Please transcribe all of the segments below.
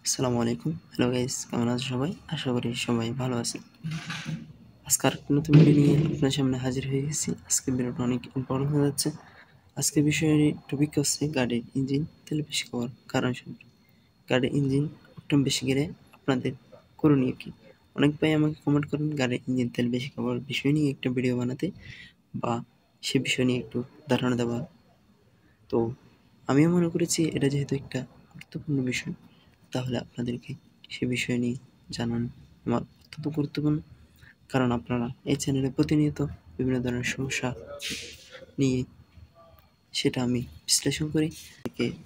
আসসালামু আলাইকুম। Hello guys, কেমন আছো সবাই? আশা করি সবাই ভালো আছেন। আজকে আরেকটা নতুন ভিডিও নিয়ে আপনার সামনে হাজির হয়ে গেছি। আজকের ভিডিওটা অনেক ইম্পর্টেন্ট হয়ে যাচ্ছে। আজকের বিষয়ের টপিক হচ্ছে গাড়ির ইঞ্জিন তেল বেশি খাওয়ার কারণ সম্পর্কে। গাড়ির ইঞ্জিন অকটেন বেশি গেলে আপনাদের করণীয় কি? অনেক ভাই আমাকে কমেন্ট করেন গাড়ির ইঞ্জিন তেল বেশি খাওয়ার বিষয় নিয়ে একটা ভিডিও বানাতে বা সে বিষয় নিয়ে একটু ধারণা দেওয়া। তো আমিও মনে করেছি এটা যেহেতু একটা গুরুত্বপূর্ণ বিষয়, তাহলে আপনাদেরকে সে বিষয় নিয়ে জানানো আমার অত্যন্ত গুরুত্বপূর্ণ। কারণ আপনারা এই চ্যানেলে প্রতিনিয়ত বিভিন্ন ধরনের সমস্যা নিয়ে সেটা আমি বিশ্লেষণ করি,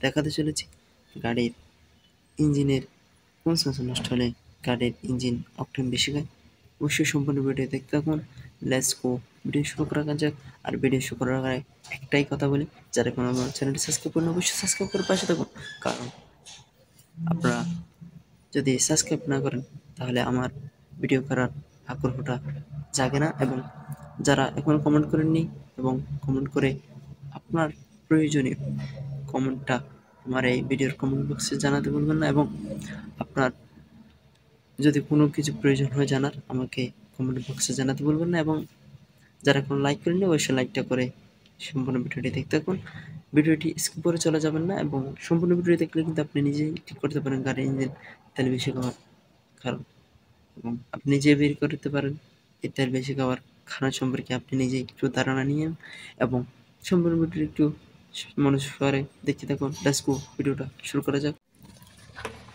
দেখাতে চলেছি গাড়ির ইঞ্জিনের কোন সেন্সর নষ্ট হলে গাড়ির ইঞ্জিন অকটেন বেশি খায়। অবশ্যই সম্পূর্ণ ভিডিও দেখতে থাকুন। লেটস গো, ভিডিও শুরু করা যাক। আর ভিডিও শুরু করার আগে একটাই কথা বলি, যারা কোনো আমার চ্যানেলটি সাবস্ক্রাইব করেন অবশ্যই সাবস্ক্রাইব করে পাশে থাকুন। কারণ আপনারা যদি সাবস্ক্রাইব না করেন তাহলে আমার ভিডিও করার আগ্রহটা জাগে না, এবং যারা এখনও কমেন্ট করেননি এবং কমেন্ট করে আপনার প্রয়োজনীয় কমেন্টটা আমার এই ভিডিওর কমেন্ট বক্সে জানাতে ভুলবেন না, এবং আপনার যদি কোনো কিছু প্রয়োজন হয় জানার আমাকে কমেন্ট বক্সে জানাতে ভুলবেন না, এবং যারা কোনো লাইক করেননি অবশ্যই লাইকটা করে সম্পূর্ণ ভিডিওটি দেখতে থাকুন। ভিডিওটি স্কিপ করে চলে যাবেন না, এবং সম্পূর্ণ ভিডিও দেখলে কিন্তু আপনি নিজেই ঠিক করতে পারেন গাড়ির ইঞ্জিন তেল বেশি খাওয়ার কারণ, এবং আপনি নিজেই বের করতে পারেন এই তেল বেশি খাওয়ার কারণ সম্পর্কে আপনি নিজেই একটু ধারণা নিয়েন, এবং সম্পূর্ণ ভিডিওটি একটু মনোযোগ সহকারে দেখতে থাকুন। লেটস গো, ভিডিওটা শুরু করা যাক।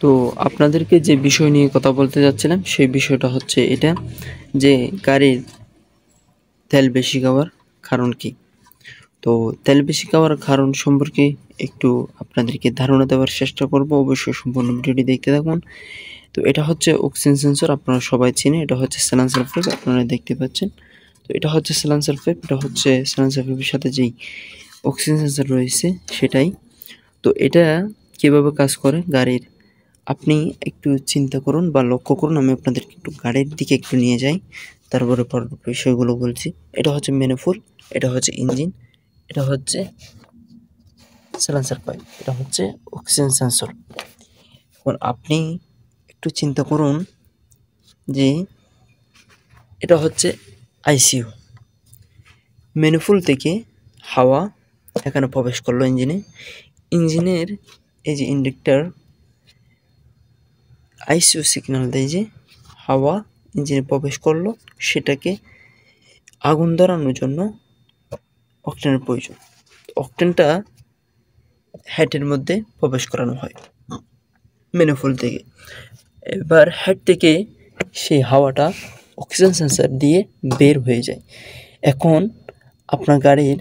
তো আপনাদেরকে যে বিষয় নিয়ে কথা বলতে যাচ্ছিলাম সেই বিষয়টা হচ্ছে এটা, যে গাড়ির তেল বেশি খাওয়ার কারণ কি। তো তেল বেশি খাওয়ার কারণ সম্পর্কে একটু আপনাদেরকে ধারণা দেওয়ার চেষ্টা করব। অবশ্যই সম্পূর্ণ ভিডিওটি দেখতে থাকুন। তো এটা হচ্ছে অক্সিজেন সেন্সর, আপনারা সবাই চিনে। এটা হচ্ছে সাইলেন্সার পাইপ, আপনারা দেখতে পাচ্ছেন। তো এটা হচ্ছে সাইলেন্সার পাইপ, এটা হচ্ছে সাইলেন্সার পাইপের সাথে যেই অক্সিজেন সেন্সর রয়েছে সেটাই। তো এটা কিভাবে কাজ করে গাড়ির, আপনি একটু চিন্তা করুন বা লক্ষ্য করুন। আমি আপনাদেরকে একটু গাড়ির দিকে একটু নিয়ে যাই, তারপরে বিষয়গুলো বলছি। এটা হচ্ছে ম্যানিফোল্ড, এটা হচ্ছে ইঞ্জিন, এটা হচ্ছে সাইলেন্সার পাইপ, এটা হচ্ছে অক্সিজেন সেন্সর। এখন আপনি একটু চিন্তা করুন যে এটা হচ্ছে আইসিইউ। ম্যানিফোল্ড থেকে হাওয়া এখানে প্রবেশ করলো ইঞ্জিনে। ইঞ্জিনের এই যে ইন্ডাক্টর আইসিইউ সিগন্যাল দেয় যে হাওয়া ইঞ্জিনে প্রবেশ করলো, সেটাকে আগুন ধরানোর জন্য অকটেনের প্রয়োজন। অকটেনটা হেডের মধ্যে প্রবেশ করানো হয় ম্যানিফোল্ড থেকে। এবার হেড থেকে সেই হাওয়াটা অক্সিজেন সেন্সর দিয়ে বের হয়ে যায়। এখন আপনার গাড়ির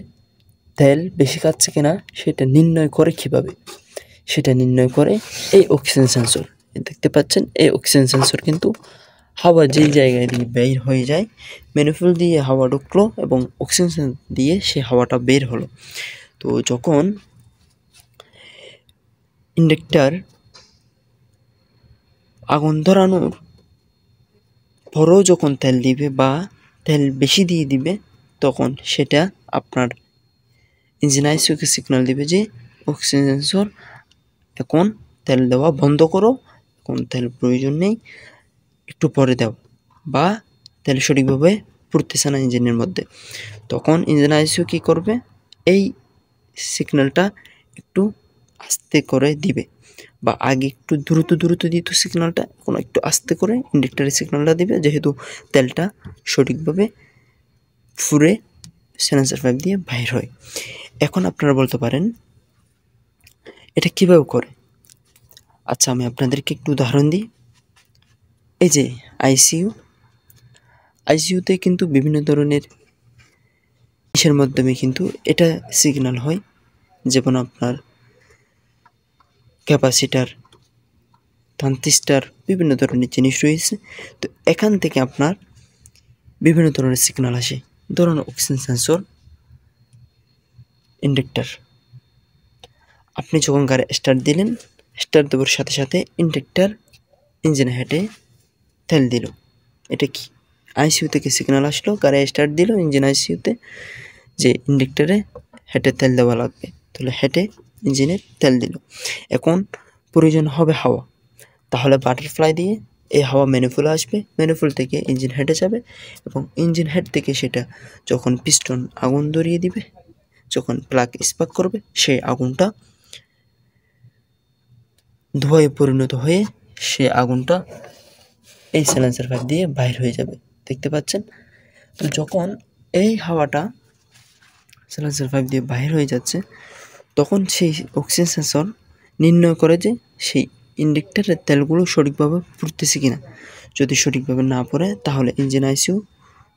তেল বেশি খাচ্ছে কিনা সেটা নির্ণয় করে কীভাবে, সেটা নির্ণয় করে এই অক্সিজেন সেন্সর। দেখতে পাচ্ছেন এই অক্সিজেন সেন্সর কিন্তু হাওয়া যেই জায়গায় দিয়ে বের হয়ে যায়, ম্যানিফোল্ড দিয়ে হাওয়া ঢুকলো এবং অক্সিজেন দিয়ে সে হাওয়াটা বের হলো। তো যখন ইন্ডাক্টর আগুন ধরানোর পরও যখন তেল দিবে বা তেল বেশি দিয়ে দিবে, তখন সেটা আপনার ইঞ্জিন আইসিইউকে সিগন্যাল দিবে যে অক্সিজেন সেন্সর এখন তেল দেওয়া বন্ধ করো, এখন তেল প্রয়োজন নেই, একটু পরে দাও, বা তেল সঠিকভাবে পড়তেছে না ইঞ্জিনের মধ্যে। তখন ইঞ্জিন আইসিইউ কী করবে, এই সিগন্যালটা একটু আস্তে করে দিবে, বা আগে একটু দ্রুত দিত সিগন্যালটা, এখন একটু আস্তে করে ইন্ডাক্টরের সিগন্যালটা দিবে, যেহেতু তেলটা সঠিকভাবে ফুরে সাইলেন্সার পাইপ দিয়ে বাইর হয়। এখন আপনারা বলতে পারেন এটা কীভাবে করে। আচ্ছা, আমি আপনাদেরকে একটু উদাহরণ দিই। এই যে আইসিইউতে কিন্তু বিভিন্ন ধরনের জিনিসের মাধ্যমে কিন্তু এটা সিগন্যাল হয়, যেমন আপনার ক্যাপাসিটার, ট্রানজিস্টর, বিভিন্ন ধরনের জিনিস রয়েছে। তো এখান থেকে আপনার বিভিন্ন ধরনের সিগন্যাল আসে। ধরুন অক্সিজেন সেন্সর, ইন্ডাক্টর। আপনি যখন গাড়ি স্টার্ট দিলেন, স্টার্ট দেওয়ার সাথে সাথে ইন্ডাক্টর ইঞ্জিন হেডে তেল দিল। এটা কি, আইসিইউ থেকে সিগন্যাল আসলো, গাড়ি স্টার্ট দিল, ইঞ্জিন আইসিইউতে যে ইন্ডাক্টরে হেডে তেল দেওয়া লাগবে, তাহলে হেডে ইঞ্জিনে তেল দিল। এখন প্রয়োজন হবে হাওয়া, তাহলে বাটারফ্লাই দিয়ে এই হাওয়া ম্যানিফোলে আসবে, ম্যানিফোল থেকে ইঞ্জিন হেডে যাবে এবং ইঞ্জিন হেড থেকে সেটা যখন পিস্টন আগুন ধরিয়ে দিবে, যখন প্লাগ স্পার্ক করবে, সেই আগুনটা ধোঁয়ায় পরিণত হয়ে সে আগুনটা এই সাইলেন্সার পাইপ দিয়ে বাইর হয়ে যাবে। দেখতে পাচ্ছেন? তো যখন এই হাওয়াটা সাইলেন্সার পাইপ দিয়ে বাইর হয়ে যাচ্ছে, তখন সেই অক্সিজেন সেন্সর নির্ণয় করে যে সেই ইন্ডাক্টরের তেলগুলো সঠিকভাবে পুড়তেছে কিনা। যদি সঠিকভাবে না পড়ে তাহলে ইঞ্জিন আইসিউ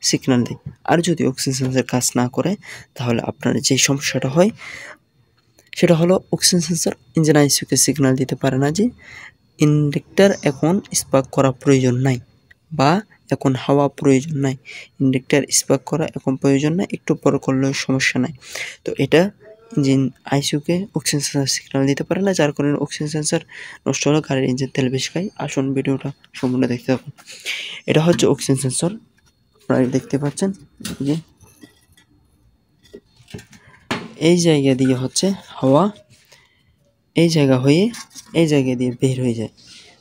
সিগন্যাল দেয়। আর যদি অক্সিজেন সেন্সর কাজ না করে তাহলে আপনার যে সমস্যাটা হয় সেটা হলো অক্সিজেন সেন্সর ইঞ্জিন আইসিউকে সিগন্যাল দিতে পারে না যে ইন্ডাক্টর এখন স্পার্ক করা প্রয়োজন নাই বা এখন হাওয়া প্রয়োজন নাই, ইন্ডাক্টর স্পার্ক করা এখন প্রয়োজন নাই, একটু পরে করলেও সমস্যা নাই। তো এটা ইঞ্জিন আইসিউকে অক্সিজেন সেন্সর সিগন্যাল দিতে পারে না, যার কারণে অক্সিজেন সেন্সর নষ্ট হলে গাড়ির ইঞ্জিন তেল বেশি খায়। আসুন ভিডিওটা সম্পূর্ণ দেখতে থাকুন। এটা হচ্ছে অক্সিজেন সেন্সর, আপনারা দেখতে পাচ্ছেন যে এই জায়গা দিয়ে হচ্ছে হাওয়া এই জায়গা হয়ে এই জায়গা দিয়ে বের হয়ে যায়।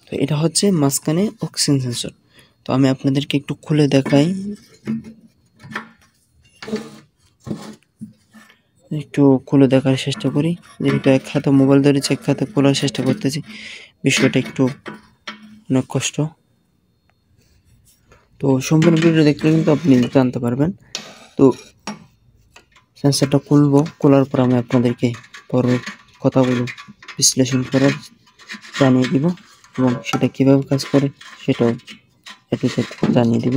তো এটা হচ্ছে মাঝখানে অক্সিজেন সেন্সর। তো আমি আপনাদেরকে একটু খুলে দেখাই, একটু খুলে দেখার চেষ্টা করি। যেহেতু এক হাতে মোবাইল ধরেছি, এক হাতে খোলার চেষ্টা করতেছি, বিষয়টা একটু অনেক কষ্ট। তো সম্পূর্ণ ভিডিও দেখলে কিন্তু আপনি জানতে পারবেন। তো সেন্সরটা খুলবো, খোলার পর আমি আপনাদেরকে পরের কথাগুলো বিশ্লেষণ করে জানিয়ে দিব এবং সেটা কীভাবে কাজ করে সেটাও একটু জানিয়ে দিব।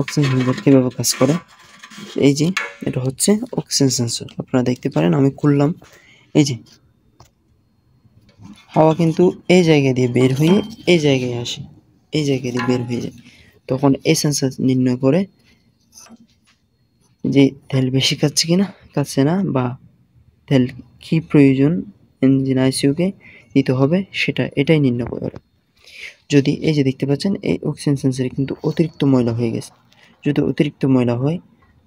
অক্সিজেন সেন্সর কীভাবে কাজ করে, এই যে এটা হচ্ছে অক্সিজেন সেন্সর, আপনারা দেখতে পারেন। আমি খুললাম, এই যে হাওয়া কিন্তু এই জায়গা দিয়ে বের হয়ে এই জায়গায় আসে, এই জায়গা দিয়ে বের হয়ে যায়। তখন এই সেন্সর নির্ণয় করে যে তেল বেশি খাচ্ছে কিনা, খাচ্ছে না, বা তেল কি প্রয়োজন ইঞ্জিন আইসিউকে দিতে হবে সেটা এটাই নির্ণয় করে। যদি এই যে দেখতে পাচ্ছেন এই অক্সিজেন সেন্সরে কিন্তু অতিরিক্ত ময়লা হয়ে গেছে, যদি অতিরিক্ত ময়লা হয়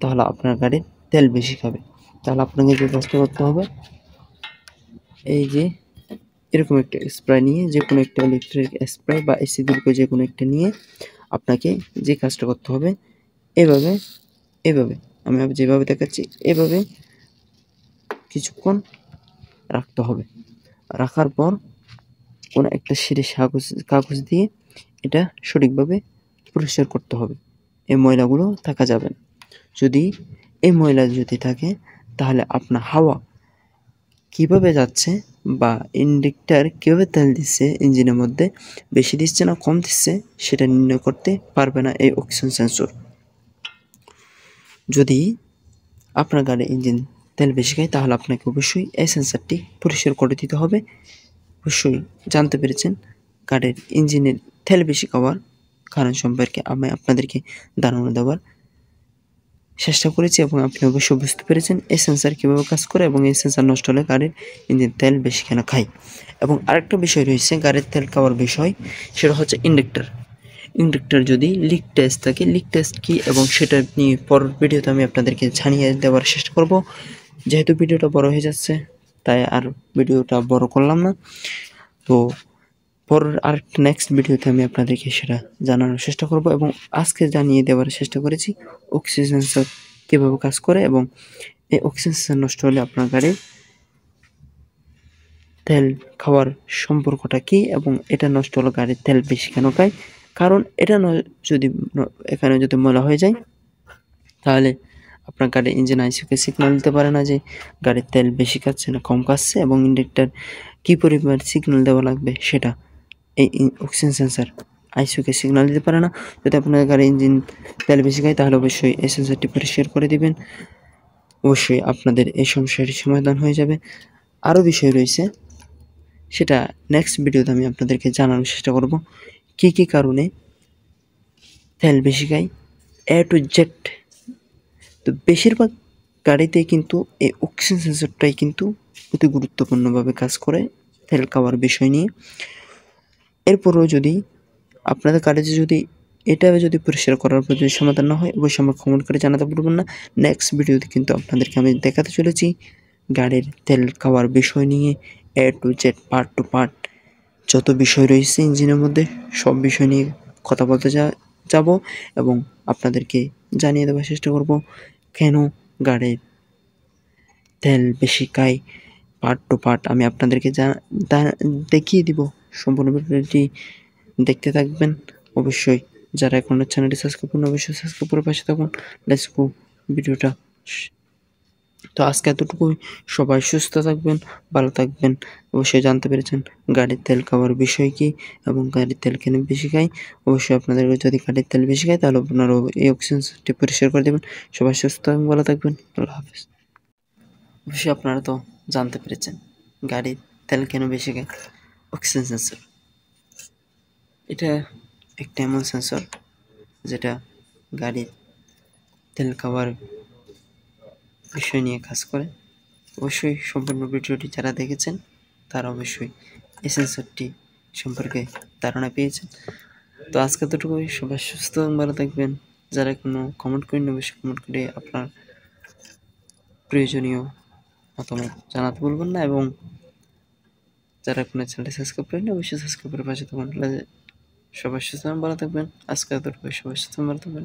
তাহলে আপনার গাড়ির তেল বেশি খাবে। তাহলে আপনাকে যে কাজটা করতে হবে, এই যে এরকম একটা স্প্রে নিয়ে, যে কোনো একটা ইলেকট্রিক স্প্রে বা এসি দীর্ঘ যে কোনো একটা নিয়ে আপনাকে যে কাজটা করতে হবে, এভাবে এভাবে আমি যেভাবে দেখাচ্ছি এভাবে কিছুক্ষণ রাখতে হবে। রাখার পর কোনো একটা সিরিজ কাগজ দিয়ে এটা সঠিকভাবে পরিষ্কার করতে হবে। এই ময়লাগুলো থাকা যাবে না। যদি এই ময়লা যদি থাকে তাহলে আপনার হাওয়া কিভাবে যাচ্ছে বা ইন্ডাক্টর কীভাবে তেল দিচ্ছে ইঞ্জিনের মধ্যে, বেশি দিচ্ছে না কম দিচ্ছে, সেটা নির্ণয় করতে পারবে না এই অক্সিজেন সেন্সর। যদি আপনার গাড়ির ইঞ্জিন তেল বেশি খায় তাহলে আপনাকে অবশ্যই এই সেন্সরটি পরিষ্কার করে দিতে হবে। অবশ্যই জানতে পেরেছেন গাড়ির ইঞ্জিনের তেল বেশি খাওয়ার কারণ সম্পর্কে আমি আপনাদেরকে ধারণা দেওয়ার চেষ্টা করেছি এবং আপনি অবশ্যই বুঝতে পেরেছেন এই সেন্সর কীভাবে কাজ করে এবং এই সেন্সর নষ্ট হলে গাড়ির ইঞ্জিন তেল বেশি কেন খায়। এবং আরেকটা বিষয় রয়েছে গাড়ির তেল খাওয়ার বিষয়, সেটা হচ্ছে ইন্ডাক্টর। ইন্ডাক্টর যদি লিক টেস্ট থাকে, লিক টেস্ট কী এবং সেটা নিয়ে পরের ভিডিওতে আমি আপনাদেরকে জানিয়ে দেওয়ার চেষ্টা করব। যেহেতু ভিডিওটা বড় হয়ে যাচ্ছে তাই আর ভিডিওটা বড় করলাম না। তো পরের আরেকটা নেক্সট ভিডিওতে আমি আপনাদেরকে সেটা জানানোর চেষ্টা করব এবং আজকে জানিয়ে দেওয়ার চেষ্টা করেছি অক্সিজেন সেন্সর কীভাবে কাজ করে এবং এই অক্সিজেন সেন্সর নষ্ট হলে আপনার গাড়ির তেল খাওয়ার সম্পর্কটা কী এবং এটা নষ্ট হলে গাড়ির তেল বেশি কেন খায়। কারণ এটা যদি এখানে যদি ময়লা হয়ে যায় তাহলে আপনার গাড়ির ইঞ্জিন আইসিউকে সিগন্যাল দিতে পারে না যে গাড়ির তেল বেশি খাচ্ছে না কম খাচ্ছে, এবং ইন্ডাক্টর কী পরিমাণ সিগন্যাল দেওয়া লাগবে সেটা এই অক্সিজেন সেন্সর আইসিউকে সিগন্যাল দিতে পারে না। যদি আপনার গাড়ির ইঞ্জিন তেল বেশি খায় তাহলে অবশ্যই এই সেন্সরটি পরিষ্কার করে দিবেন, অবশ্যই আপনাদের এই সমস্যাটি সমাধান হয়ে যাবে। আরও বিষয় রয়েছে, সেটা নেক্সট ভিডিওতে আমি আপনাদেরকে জানানোর চেষ্টা করব কী কী কারণে তেল বেশি খায় এ টু জেড। তো বেশিরভাগ গাড়িতে কিন্তু এই অক্সিজেন সেন্সরটাই কিন্তু অতি গুরুত্বপূর্ণভাবে কাজ করে তেল খাওয়ার বিষয় নিয়ে। এরপরেও যদি আপনাদের গাড়িতে যদি এটা যদি পরিষ্কার করার পর যদি সমাধান না হয় অবশ্যই আমার কমেন্ট করে জানাতে পারবেন না। নেক্সট ভিডিওতে কিন্তু আপনাদেরকে আমি দেখাতে চলেছি গাড়ির তেল খাওয়ার বিষয় নিয়ে A to Z part to part যত বিষয় রয়েছে ইঞ্জিনের মধ্যে সব বিষয় নিয়ে কথা বলতে যাব এবং আপনাদেরকে জানিয়ে দেওয়ার চেষ্টা করব কেন গাড়ির তেল বেশি খায়। পার্ট টু পার্ট আমি আপনাদেরকে দেখিয়ে দিব। সম্পূর্ণ ভিডিওটি দেখতে থাকবেন। অবশ্যই যারা এখনো চ্যানেলটি সাবস্ক্রাইব করেন অবশ্যই সাবস্ক্রাইব করে পাশে থাকুন। লেটস গো ভিডিওটা। তো আজকে এতটুকুই। সবাই সুস্থ থাকবেন, ভালো থাকবেন। অবশ্যই জানতে পেরেছেন গাড়ির তেল খাওয়ার বিষয় কী এবং গাড়ির তেল কেন বেশি খায়। অবশ্যই আপনাদের যদি গাড়ির তেল বেশি খায় তাহলে আপনারা এই অক্সিজেনটি পরিষ্কার করে দেবেন। সবাই সুস্থ এবং ভালো থাকবেন। আল্লাহ হাফেজ। অবশ্যই আপনারা তো জানতে পেরেছেন গাড়ির তেল কেন বেশি খায়। অক্সিজেন সেন্সর এটা একটা এমন সেন্সর যেটা গাড়ির তেল খাওয়ার বিষয় নিয়ে কাজ করে। অবশ্যই সম্পূর্ণ ভিডিওটি যারা দেখেছেন তারা অবশ্যই এই সেন্সরটি সম্পর্কে ধারণা পেয়েছেন। তো আজকে এতটুকুই। সবাই সুস্থ এবং ভালো থাকবেন। যারা কোনো কমেন্ট করেন অবশ্যই কমেন্ট করে আপনার প্রয়োজনীয় মতামত জানাতে ভুলবেন না এবং যারা কোনো চ্যানেলটি সাবস্ক্রাইব করেন অবশ্যই সাবস্ক্রাইব করে পাশে থাকুন। সবাই সুস্থ এবং ভালো থাকবেন। আজকে এতটুকুই। সবাই সুস্থ এবং ভালো থাকবেন।